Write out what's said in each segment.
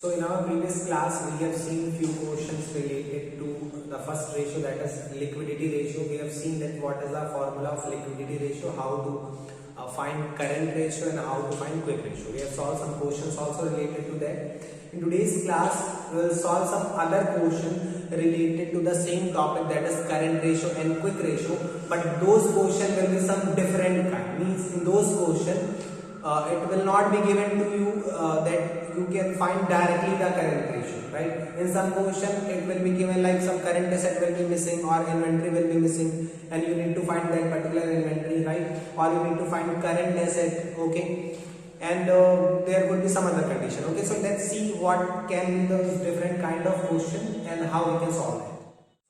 So in our previous class, we have seen few questions related to the first ratio, that is liquidity ratio. We have seen that what is the formula of liquidity ratio, how to find current ratio and how to find quick ratio. We have solved some questions also related to that. In today's class, we will solve some other question related to the same topic, that is current ratio and quick ratio. But those questions will be some different kind. Means in those questions, it will not be given to you that you can find directly the current ratio, right? In some question it will be given like some current asset will be missing or inventory will be missing, and you need to find that particular inventory, right? Or you need to find current asset, okay? And there could be some other condition, okay? So let's see what can be those different kind of question and how we can solve it.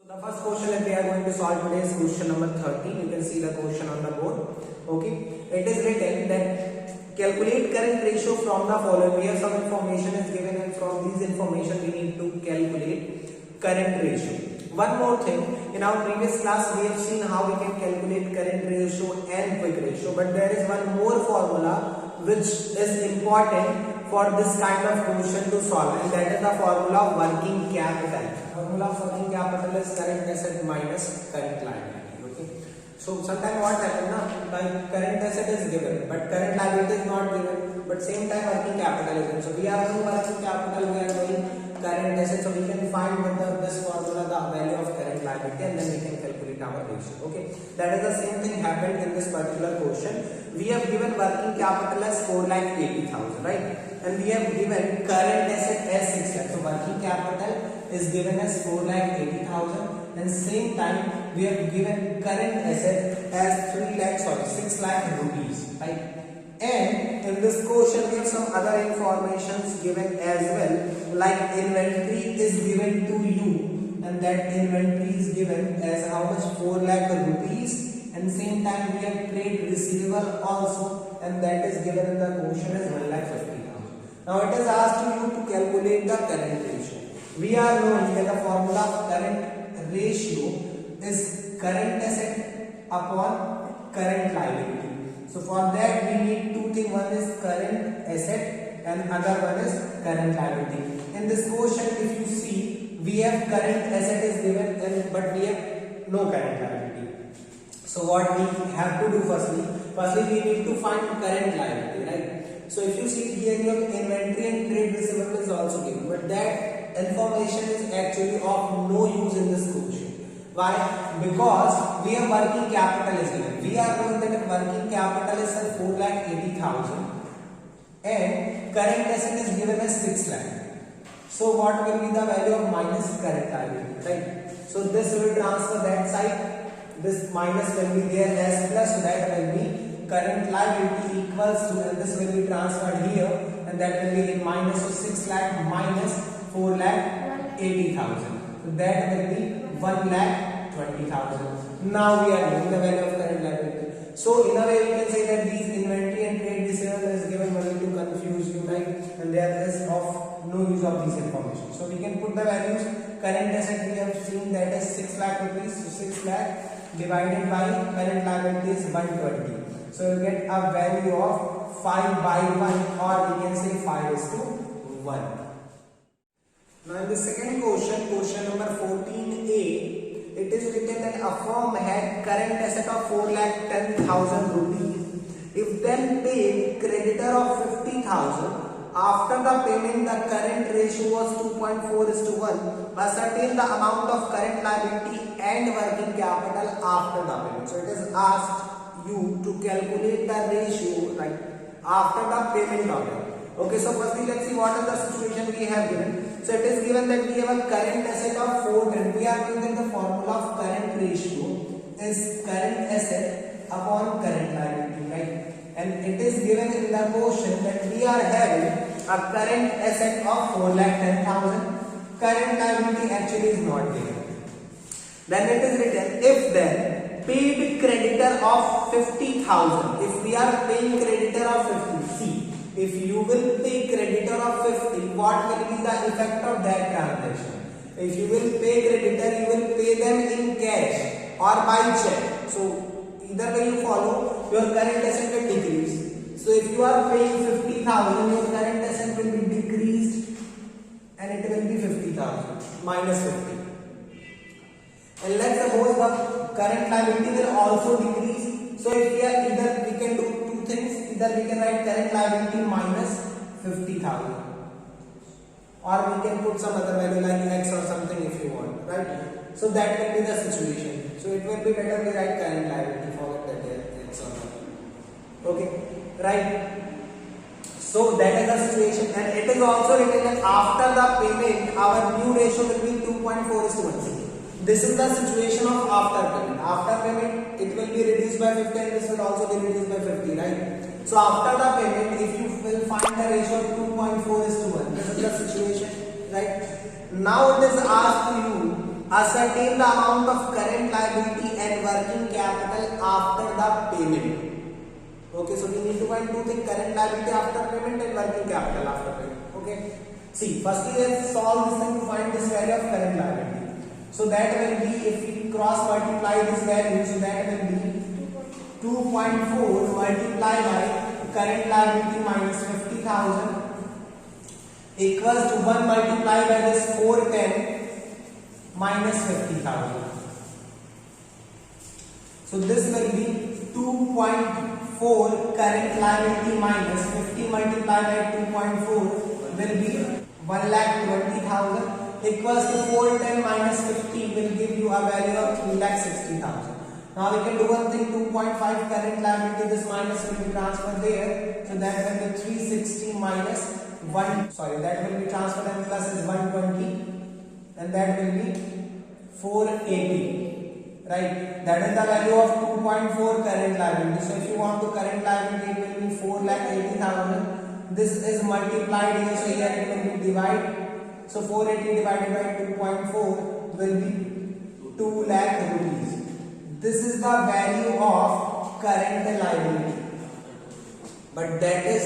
So the first question that we are going to solve today is question number 13. You can see the question on the board, okay? It is written that calculate current ratio from the following. Here some information is given, and from these information we need to calculate current ratio. One more thing, in our previous class we have seen how we can calculate current ratio and quick ratio, but there is one more formula which is important for this kind of question to solve, and that is the formula of working capital. Formula of working capital is current asset minus current liability. So sometimes what happens now, like current asset is given, but current liability is not given, but same time working capital is given. So we are doing working capital, we are doing current asset, so we can find with this formula the value of current liability, and then we can calculate our ratio. Okay, that is the same thing happened in this particular question. We have given working capital as 4,80,000, right? And we have given current asset as 6 lakh. So working capital is given as 4,80,000, and same time we have given current asset as 6 lakh rupees, right? And in this question we have some other informations given as well, like inventory is given to you, and that inventory is given as how much, 4 lakh rupees, and same time we have trade receivable also, and that is given in the question as 1,50,000. Now it is asked you to calculate the current ratio. We are knowing that the formula of current ratio is current asset upon current liability. So for that we need two things. One is current asset and other one is current liability. In this question, if you see, we have current asset is given, but we have no current liability. So what we have to do firstly we need to find current liability, right? So if you see here, your inventory and trade receivable is also given, but that information is actually of no use in this question. Why? Because we have working capital is given. We are knowing that working capital is 4,80,000 and current asset is given as 6 lakh. So what will be the value of minus current liability, right? So this will transfer that side. This minus will be there as plus, so that will be current liability equals to, and this will be transferred here, and that will be in minus of 6 lakh minus 4,80,000. So that will be 1,20,000. Now we are knowing the value of current liability. So in a way we can say that these inventory and trade receivable is given only to confuse you, right? And there is of no use of these information. So we can put the values. Current asset we have seen that is 6 lakh rupees. So 6 lakh divided by current liability is 120. So you get a value of 5/1, or we can say 5:1. Now in the second question, question number 14a, it is written that a firm had current asset of 4,10,000 rupees. If then paid creditor of 50,000, after the payment the current ratio was 2.4:1. Ascertain the amount of current liability and working capital after the payment. So it is asked you to calculate the ratio, right, after the payment of it. Okay, so firstly let's see what is the situation we have given. So it is given that we have a current asset of 410. We are using the formula of current ratio is current asset upon current liability, right? And it is given in the question that we are having a current asset of 4,10,000. Current liability actually is not given. Then it is written, if then paid creditor of 50,000. If we are paying creditor of 50, see, if you will pay creditor of 50, what will be the effect of that transaction? If you will pay creditor, you will pay them in cash or by check. So either way you follow, your current asset will decrease. So if you are paying 50,000, your current asset will be decreased 50,000 minus 50. And let's suppose the current liability will also decrease. So if we are either we can do two things. Either we can write current liability minus 50,000, or we can put some other value like x or something if you want, right? So that will be the situation. So it will be better we write current liability, forget that there x or something. Okay, right? So that is the situation, and it is also written that after the payment our new ratio will be 2.4:1. This is the situation of after payment. After payment it will be reduced by 50 and this will also be reduced by 50, right? So after the payment, if you will find the ratio of 2.4:1, this is the situation, right? Now it is asked to you ascertain the amount of current liability and working capital after the payment. Okay, so we need to find two things: current liability after payment and working capital after payment. Okay, see, firstly let's solve this thing to find this value of current liability. So that will be, if we cross multiply this value, so that will be 2.4 multiplied by current liability minus 50,000 equals to 1 multiplied by this 410 minus 50,000. So this will be 2.4 current liability minus 50 multiplied by 2.4 will be 1,20,000 equals to 410 minus 50 will give you a value of 3,60,000. Now we can do one thing: 2.5 current liability, this minus will be transferred there, so that will be 360 minus 1, that will be transferred and plus is 120, and that will be 480, right? That is the value of 2.4 current liability. So if you want to current liability, it will be 4,80,000. This is multiplied here, so here it will be divided. So 480 divided by 2.4 will be 2 lakh rupees. This is the value of current liability. But that is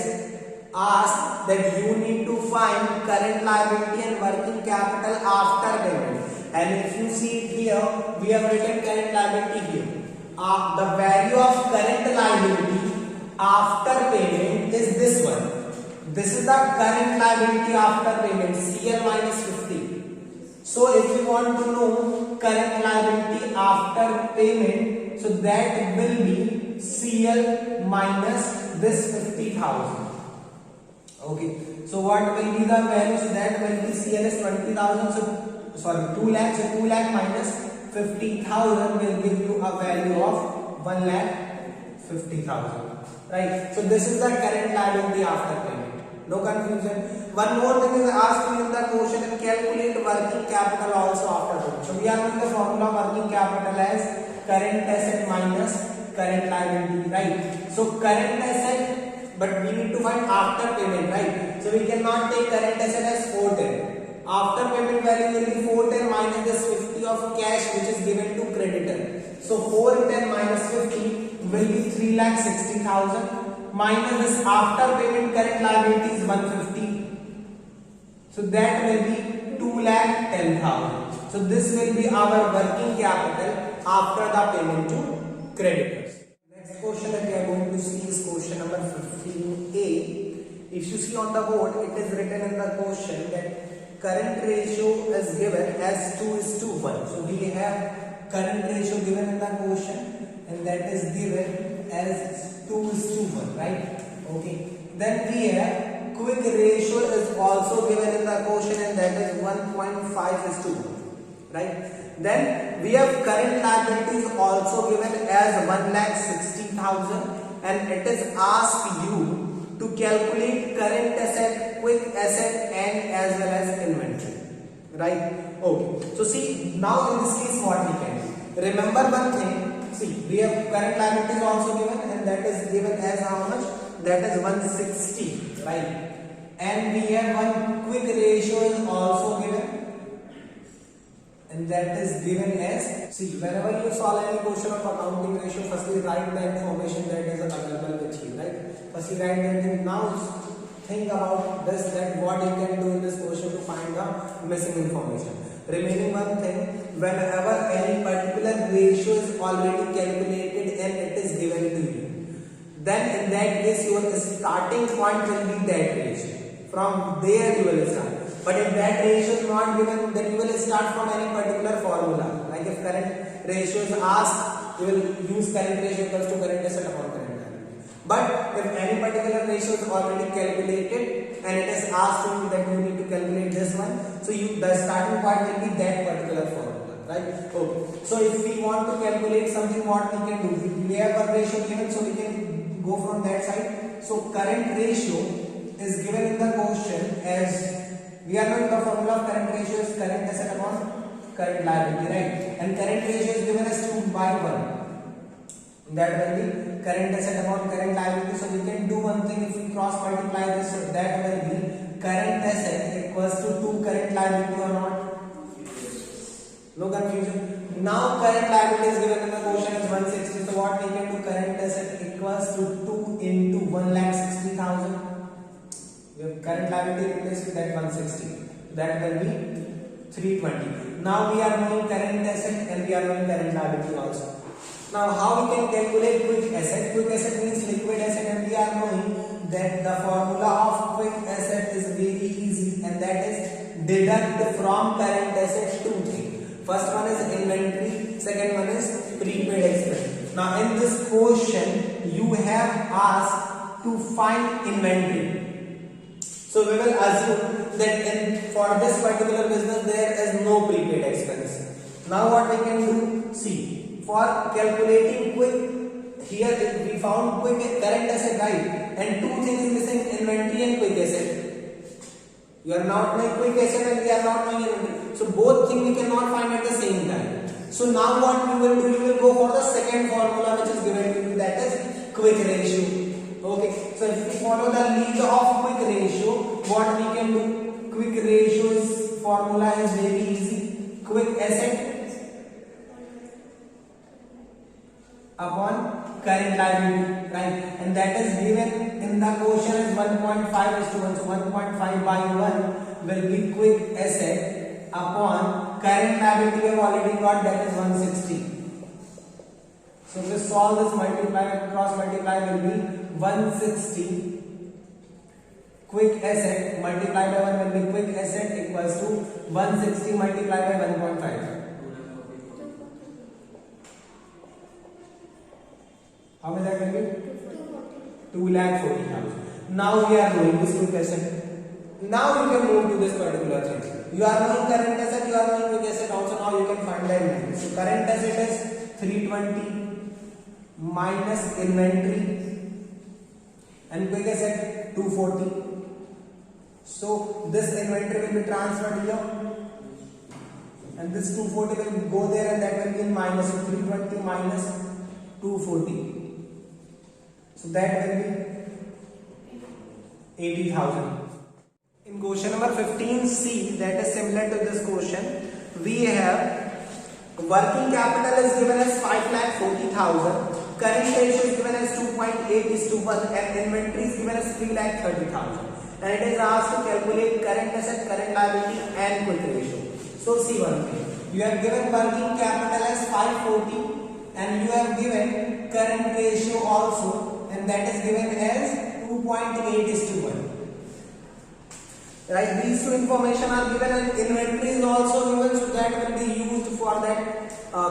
asked that you need to find current liability and working capital after payment. And if you see it here, we have written current liability here. The value of current liability after payment is this one. This is the current liability after payment, CL minus 50. So if you want to know current liability after payment, so that will be CL minus this 50,000. Okay, so what will be the value? So that will be CL is 20,000. So 2 lakh. So 2 lakh minus 50,000 will give you a value of 1,50,000. Right. So this is the current liability after payment. No confusion. One more thing is asked you in the question, and calculate working capital also after payment. So we are using the formula working capital as current asset minus current liability, right? So current asset, but we need to find after payment, right? So we cannot take current asset as 410. After payment value will be 410 minus this 50 of cash which is given to creditor. So 410 minus 50 will be 3,60,000. Minus this after payment current liability is 150. So that will be 2,10,000. So this will be our working capital after the payment to creditors. Next question that we are going to see is question number 15a. If you see on the board, it is written in the question that current ratio is given as 2:1. So we have current ratio given in the question, and that is given as 2:1, right? Okay. Then we have quick ratio is also given in the question, and that is 1.5:1, right? Then we have current liabilities also given as 1,60,000, and it is asked you to calculate current asset, quick asset, and as well as inventory, right? Okay. So see, now in this case what we can do? Remember one thing. See, we have current liabilities also given, and that is given as how much? That is 160, right? And we have one quick ratio is also given, and that is given as, see, whenever you solve any question of accounting ratio, firstly write the information that is available with you, right? Firstly write that thing. Now think about this, that what you can do in this question to find the missing information. Remaining one thing, whenever any particular ratio is already calculated and it is given to you, then in that case your starting point will be that ratio. From there you will start. But if that ratio is not given, then you will start from any particular formula. Like if current ratio is asked, you will use current ratio equals to current asset upon current liability. But if any particular ratio is already calculated and it is asked to you that you need to calculate this one, so the starting part will be that particular formula, right? Okay. So if we want to calculate something, what we can do? We have a ratio given, so we can go from that side. So current ratio is given in the question as, we are knowing the formula of current ratio is current asset upon current liability, right? And current ratio is given as 2 by 1. That will be current asset upon current liability. So we can do one thing, if we cross multiply this, so that will be current asset equals to 2 current liability or not? No confusion. Now current liability is given in the question as 160. So what we can do? Current asset equals to 2 into 1,60,000. We have current liability replaced with that 160. That will be 320. Now we are knowing current asset and we are knowing current liability also. Now how we can calculate quick asset? Quick asset means liquid asset, and we are knowing that the formula of quick asset is very easy, and that is deduct from current asset 2 things. First one is inventory, second one is prepaid expense. Now in this question you have asked to find inventory. So we will assume that for this particular business there is no prepaid expense. Now what we can do? See, for calculating quick, here we found quick current asset, right? And 2 things missing, inventory and quick asset. You are not knowing quick asset and we are not knowing inventory. So both things we cannot find at the same time. So now what you will do? You will go for the second formula which is given to you, that is quick ratio. Okay, so if we follow the lead of quick ratio, what we can do? Quick ratio's formula is very easy. Quick asset upon current liability, right? And that is given in the question as 1.5:1. So 1.5 by 1 will be quick asset upon current liability. We have already got, that is 160. So if we solve this, multiply, cross multiply will be 160. Quick asset multiplied by 1 will be quick asset equals to 160 multiplied by 1.5. How much that will be? 2,40,000. Now we are doing this quick asset. Now you can move to this particular thing. You are knowing current asset, you are knowing quick asset also. Now you can find the inventory. So current asset is 320 minus inventory, and quick asset 240. So this inventory will be transferred here, and this 240 will go there, and that will be in minus. So 320 minus 240. So that will be 80,000. In question number 15C, that is similar to this question, we have working capital is given as 5,40,000. Current ratio is given as 2.8:1, and inventory is given as 3,30,000. And it is asked to calculate current asset, current liability, and quick ratio. So see one thing. You have given working capital as 540, and you have given current ratio also, and that is given as 2.8:1. Right? These two information are given, and inventory is also given, so that will be used for that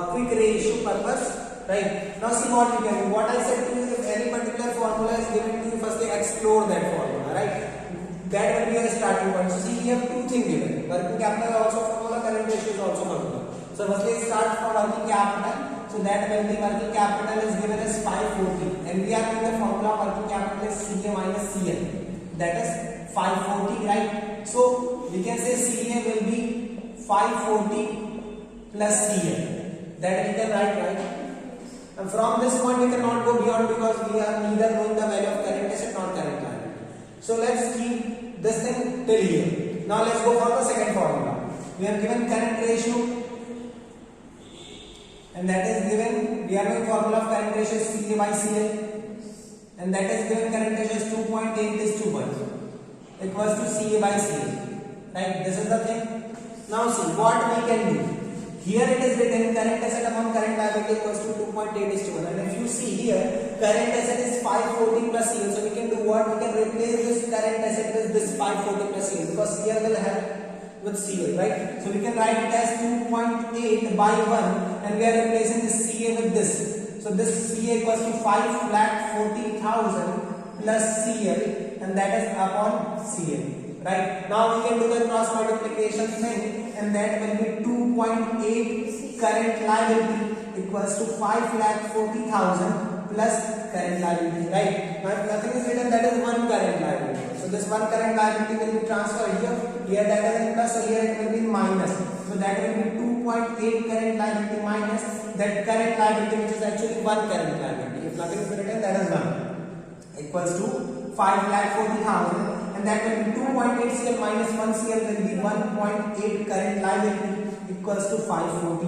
quick ratio purpose. Right? Now see what you can do. What I said to you, if any particular formula is given to you, firstly explore that formula, right? That will be a starting point. So see, we have 2 things given. Working capital is also formula, current ratio is also formula. So firstly start from working capital. So that will be working capital is given as 540, and we are in the formula working capital is CA minus CL. That is 540, right? So we can say CA will be 540 plus CL. That we can write, right? And from this point we cannot go beyond, because we are neither knowing the value of current asset nor current liability. So let's keep this thing till here. Now let's go for the second formula. We have given current ratio, and that is given, we are knowing formula of current ratio is CA by CL, and that is given current ratio is 2.8:1 equals to CA by CL. Right? This is the thing. Now see what we can do. Here it is written current asset upon current liability equals to 2.8:1, and if you see here current asset is 540 plus CL, so we can do what? We can replace this current asset with this 540 plus CL, because CL will have with CL, right? So we can write it as 2.8 by 1 and we are replacing this CA with this. So this CA equals to 5,40,000 plus CL and that is upon CL, right? Now we can do the cross multiplication thing and that will be 2.8 current liability equals to 5,40,000 plus current liability, right? Now if nothing is written, that is one current liability. So this one current liability will be transferred here. Here that is in plus, so here it will be minus. So that will be 2.8 current liability minus that current liability which is actually one current liability. If nothing is written, that is 1 equals to 5,40,000 and that will be 2.8 CL minus 1 CL will be 1.8 current liability equals to 540.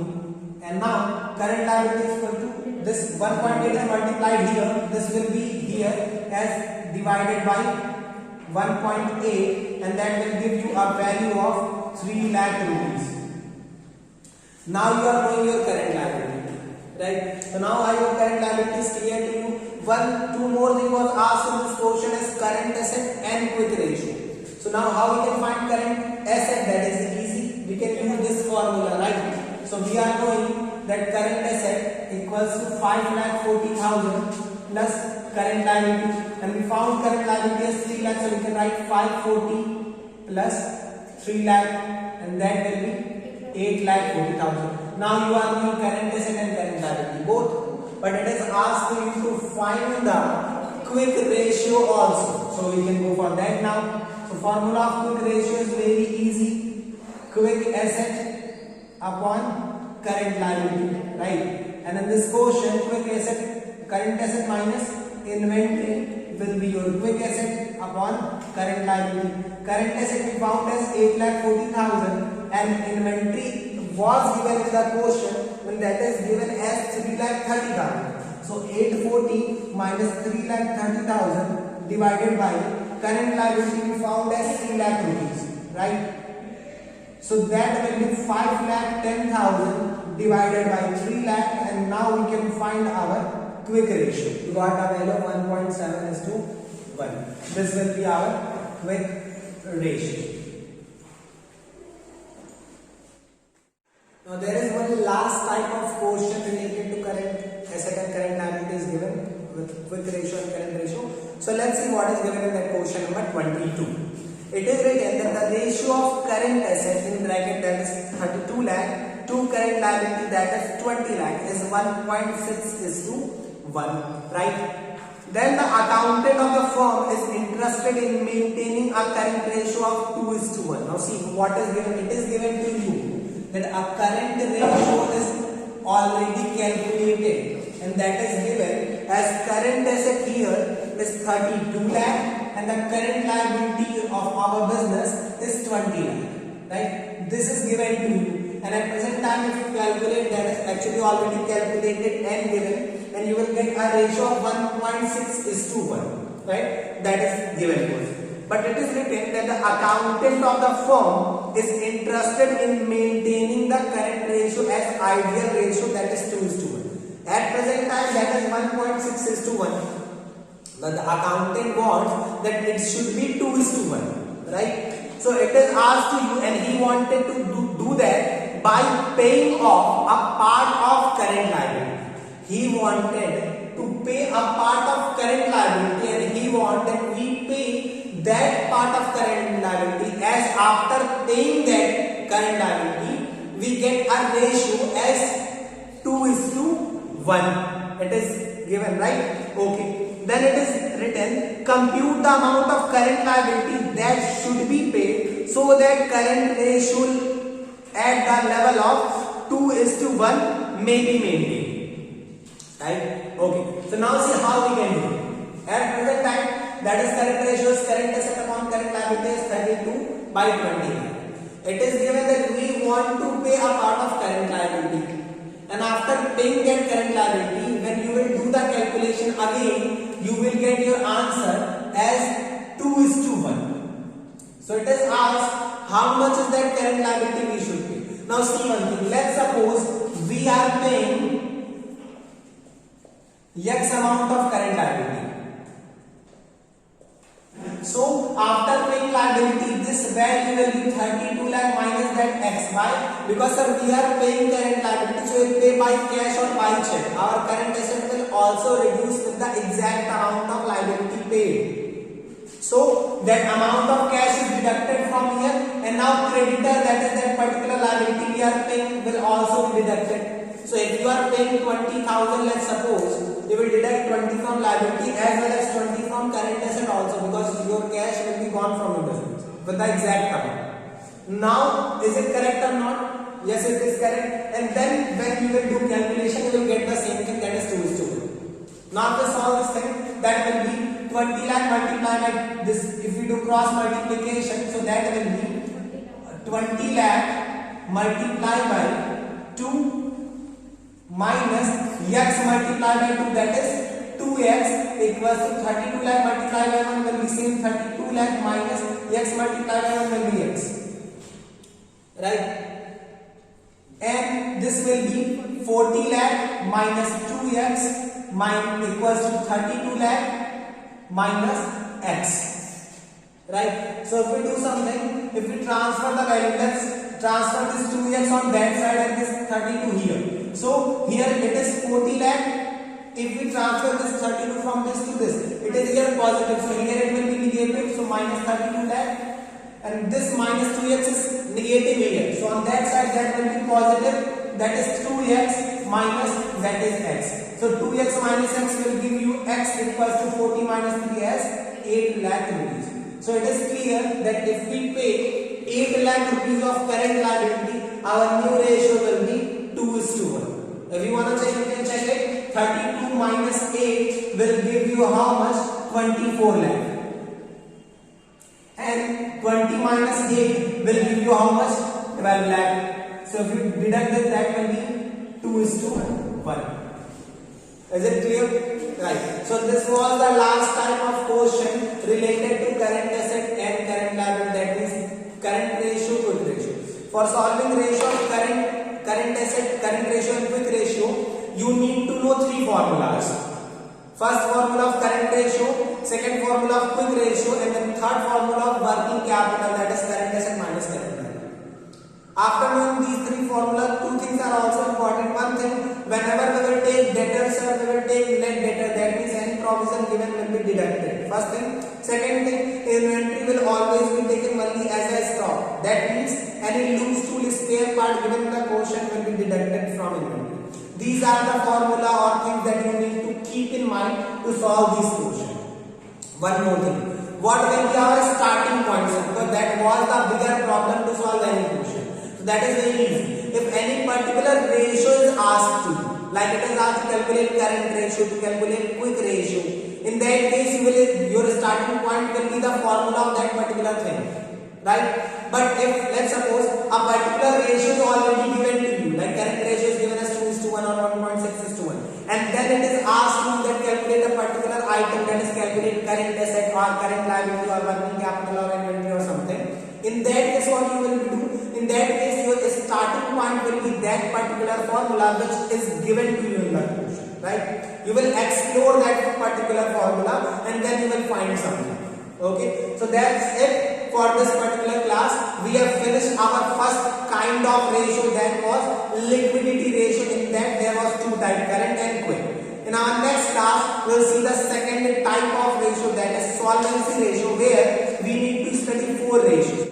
And now current liability is equal to this 1.8 is multiplied here, this will be here as divided by 1.8 and that will give you a value of 3 lakh rupees. Now you are knowing your current liability, right? So now your current liability is clear to you. Two more thing was asked in this question is current asset and quick ratio. So now how we can find current asset? That is easy. We can use this formula, right? So we are knowing that current asset equals to 5,40,000 plus current liability and we found current liability as 3 lakh, so we can write 540 plus 3 lakh and that will be 8,40,000. Now you are knowing current asset and current liability both, but it is asked you to find the quick ratio also. So we can go for that now. So formula of quick ratio is very easy. Quick asset upon current liability, right? And in this question, quick asset, current asset minus inventory will be your quick asset upon current liability. Current asset we found as 8,40,000 and inventory was given in the question when that is given as 3,30,000. So 840 minus 3,30,000 divided by current liability we found as 3 lakh rupees, right? So that will be 5,10,000 divided by 3 lakh and now we can find our quick ratio. We got a value of 1.7:1. This will be our quick ratio. Now there is one last type of question related to current asset and current liability is given with quick ratio and current ratio. So let's see what is given in that question number 22. It is written that the ratio of current asset in bracket that is 32 lakh to current liability that is 20 lakh is 1.6:1, right? Then the accountant of the firm is interested in maintaining a current ratio of 2:1. Now see what is given. It is given to you that a current ratio is already calculated and that is given as current asset here is 32 lakh and the current liability of our business is 20 lakh, right? This is given to you and at present time if you calculate that is actually already calculated and given and you will get a ratio of 1.6:1, right? That is given to us. But it is written that the accountant of the firm is interested in maintaining the current ratio as ideal ratio that is 2:1. At present time that is 1.6:1. But the accountant wants that it should be 2:1, right? So it is asked to you and he wanted to do that by paying off a part of current liability. He wanted to pay a part of current liability and he wanted we pay that part of current liability as after paying that current liability we get a ratio as 2:1. It is given, right? Okay. Then it is written compute the amount of current liability that should be paid so that current ratio at the level of 2:1 may be maintained, right? Okay. So now see how we can do it. At present time that is current ratio is current asset upon current liability is 32 by 20. It is given that we want to pay a part of current liability and after paying that current liability when you will do the calculation again you will get your answer as 2:1. So it is asked how much is that current liability we should pay. Now see one thing, let's suppose we are paying X amount of current liability. So after paying liability this value will be 32 lakh minus Why? Because sir, we are paying current liability, so we'll pay by cash or by check. Our current asset will also reduce with the exact amount of liability paid. So that amount of cash is deducted from here, and now creditor, that is that particular liability we are paying, will also be deducted. So if you are paying 20,000, let's suppose, you will deduct 20 from liability as well as 20 from current asset also, because your cash will be gone from your business with the exact amount. Now, is it correct or not? Yes, it is correct. And then when you will do calculation, you will get the same thing, that is 2:1. Now after solve this thing, that will be 20 lakh multiplied by this. If we do cross multiplication, so that will be 20 lakh multiplied by 2 minus x multiplied by 2, that is 2x, equals to 32 lakh multiplied by 1 will be same 32 lakh minus x multiplied by 1 will be x, right? And this will be 40 lakh minus 2x equals to 32 lakh minus x, right? So if we do something, if we transfer the value, let's transfer this 2x on that side and this 32 here. So here it is 40 lakh. If we transfer this 32 from this to this, it is here positive. So here it will be negative. So minus 32 lakh. And this minus 2x is negative here. So on that side that will be positive. That is 2x minus that is x. So 2x minus x will give you x equals to 40 minus 3 as 8 lakh rupees. So it is clear that if we pay 8 lakh rupees of current liability, our new ratio will be 2:1. If you want to check, you can check it. 32 minus 8 will give you how much? 24 lakh. And 20 minus 8 will give you how much? 12 lakh. So if you deduct this, that will be 2:1. Is it clear? Right. So this was the last type of question related to current asset and current liability, that is current ratio, quick ratio. For solving ratio of current asset, current ratio and quick ratio, you need to know three formulas. First formula of current ratio, second formula of quick ratio, and then third formula of working capital, that is current asset minus current liability. After knowing these three formulas, two things are also important. One thing, whenever we will take debtors or we will take net debtor, that means any provision given will be deducted. First thing. Second thing, inventory will always be taken only as a stock. That means any loose tool spare part given in the quotient will be deducted from inventory. These are the formula or things that you need to keep in mind to solve this quotient. One more thing. What will be our starting point? Because that was the bigger problem to solve any quotient. So that is very easy. If any particular ratio is asked to, like it is asked to calculate current ratio, to calculate quick ratio, in that case your starting point will be the formula of that particular thing, right? But if let's suppose a particular ratio is already given to you, like current ratio is given as 2:1 or 1.6:1, and then it is asked you that calculate a particular item, that is calculate current asset or current liability or working capital or inventory or something. In that case, what you will do? In that case, your starting point will be that particular formula which is given to you in the question, right? You will explore that particular formula and then you will find something. Okay, so that's it for this particular class. We have finished our first kind of ratio, that was liquidity ratio. In that there was two types, current and quick. In our next class, we will see the second type of ratio, that is solvency ratio, where we need to study four ratios.